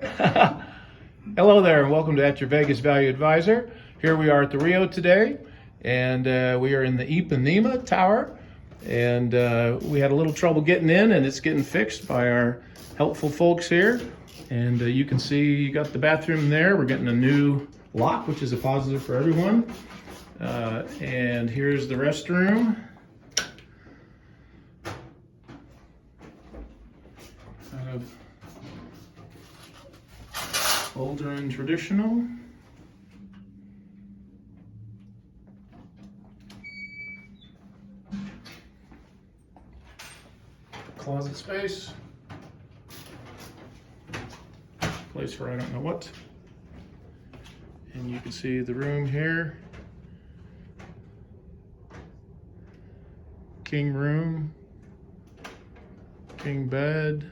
Hello there, and welcome to At Your Vegas Value Advisor. Here we are at the Rio today, and we are in the Ipanema Tower, and we had a little trouble getting in, and it's getting fixed by our helpful folks here. And you can see you got the bathroom there. We're getting a new lock, which is a positive for everyone. And here's the restroom. Kind of older and traditional. Closet space. Place for I don't know what. And you can see the room here. King room. King bed.